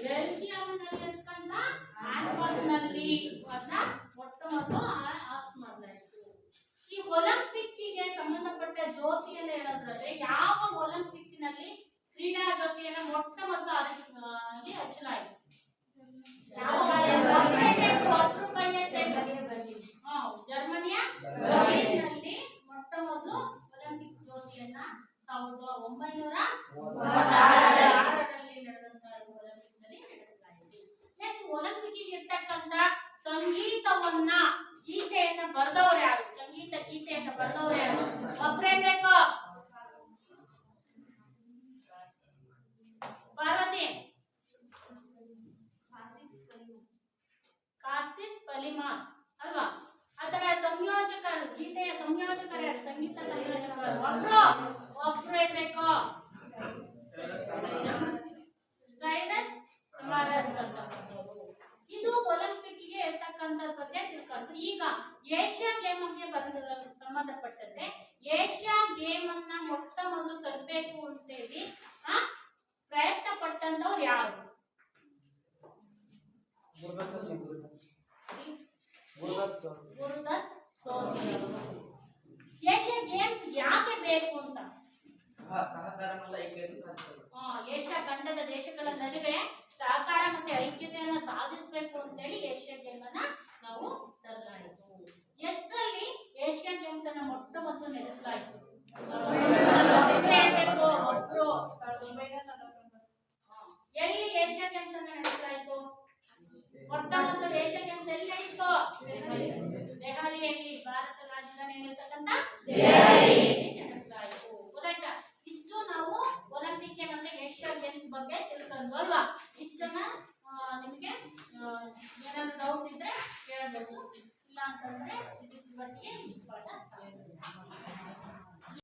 ಬೆಲ್ಜಿಯಂ ನಲ್ಲಿ ಇರ್ತಕ್ಕಂಥ ಆಂಟ್ವರ್ಪ್ ನಲ್ಲಿ ಅದನ್ನ ಮೊಟ್ಟ ಮೊದಲು ಆರ್ಟ್ ಮಾಡಲಾಯಿತು. ಈ ಒಲಿಂಪಿಕ್ ಗೆ ಸಂಬಂಧಪಟ್ಟ ಜ್ಯೋತಿಯನ್ನು ಹೇಳೋದ್ರಲ್ಲಿ ಯಾವ ಒಲಿಂಪಿಕ್ ನಲ್ಲಿ ಕ್ರೀಡಾ ಜ್ಯೋತಿಯನ್ನು ಮೊಟ್ಟ ಮೊದಲು ಹಚ್ಚಲಾಯಿತು? ಜರ್ಮನಿಯ ಬರ್ಲಿನ್ನಲ್ಲಿ ಮೊಟ್ಟ ಮೊದಲು ಒಲಿಂಪಿಕ್ ಜ್ಯೋತಿಯನ್ನ 1936ರಲ್ಲಿ ನಡೆದಂತಹ ಒಲಿಂಪಿಕ್ ನಲ್ಲಿ ನಡೆಸಲಾಯಿತು. ನೆಕ್ಸ್ಟ್ ಒಲಿಂಪಿಕ್ ಇರ್ತಕ್ಕಂಥ ಸಂಗೀತವನ್ನ ಗೀತೆಯನ್ನ ಬರೆದವರು ಯಾರು? ಸಂಗೀತ ಗೀತೆಯನ್ನ ಬರೆದವರು ಯಾರು? ಒಬ್ಬರೇ ಬೇಕು. ಪಾರ್ವತಿ, ಕಾಸಿಸ್ ಪಲಿಮಾಸ್ ಅಲ್ವಾ? ಅದರ ಸಂಯೋಜಕರು, ಗೀತೆಯ ಸಂಯೋಜಕರು ಯಾರು? ಸಂಗೀತ ಸಂಯೋಜಕರು ಒಬ್ಬರೇ ಬೇಕು. ಸ್ಟೈನಸ್ ಸಮಾರಸ್. ಇದು ಒಲಿಂಪಿಕ್ ಗೆ ಇರ್ತಕ್ಕಂಥ ಬಗ್ಗೆ ತಿಳ್ಕೊಂಡು, ಈಗ ಏಷ್ಯಾ ಗೇಮ್ ಗೆ ಸಂಬಂಧಪಟ್ಟಂತೆ ಏಷ್ಯಾ ಗೇಮ್ ಅನ್ನ ಮೊಟ್ಟ ಮೊದಲು ತರಬೇಕು ಅಂತೇಳಿ ಪ್ರಯತ್ನ ಪಟ್ಟಂತವ್ರು ಯಾರು? ಗುರುದತ್ ಸೋನಿ. ಏಷ್ಯಾ ಗೇಮ್ಸ್ ಯಾಕೆ ಬೇಕು ಅಂತ? ಏಷ್ಯಾ ಖಂಡದ ದೇಶಗಳ ನಡುವೆ ಸಹಕಾರ ಮತ್ತೆ ಐಕ್ಯತೆಯನ್ನ ಸಾಧಿಸಬೇಕು ಅಂತೇಳಿ ಏಷ್ಯಾ ಗೇಮ್ ಅನ್ನ ನಾವು ತರಲಾಯಿತು. ಎಷ್ಟರಲ್ಲಿ ಏಷ್ಯಾ ಗೇಮ್ಸ್ ಅನ್ನ ಮೊಟ್ಟ ಮೊದಲು ನಡೆಸಲಾಯಿತು? ಎಲ್ಲಿ ಏಷ್ಯಾ ಗೇಮ್ಸ್ ಅನ್ನ ನಡೆಸಲಾಯಿತು? ಮೊಟ್ಟ ಮೊದಲು ಏಷ್ಯಾ ಗೇಮ್ಸ್ ಎಲ್ಲಿ ನಡೆಯಿತು? ದೆಹಲಿಯಲ್ಲಿ, ಭಾರತ ರಾಜಧಾನಿ ಇರತಕ್ಕಂತ ನಡೆಸಲಾಯಿತು. ಗೊತ್ತಾಯ್ತಾ? ಇಷ್ಟು ನಾವು ಒಲಿಂಪಿಕ್ ಮತ್ತೆ ಏಷ್ಯಾ ಗೇಮ್ಸ್ ಬಗ್ಗೆ ತಿಳ್ಕೊಂಡ್ವು ಅಲ್ವಾ? ಇಷ್ಟನ್ನ ನಿಮಗೆ ಏನಾದ್ರು ಡೌಟ್ ಇದ್ರೆ ಕೇಳಬಹುದು, ಇಲ್ಲ ಅಂತಂದ್ರೆ ಇವತ್ತಿಗೆ ಇಷ್ಟು ಪಾಠ.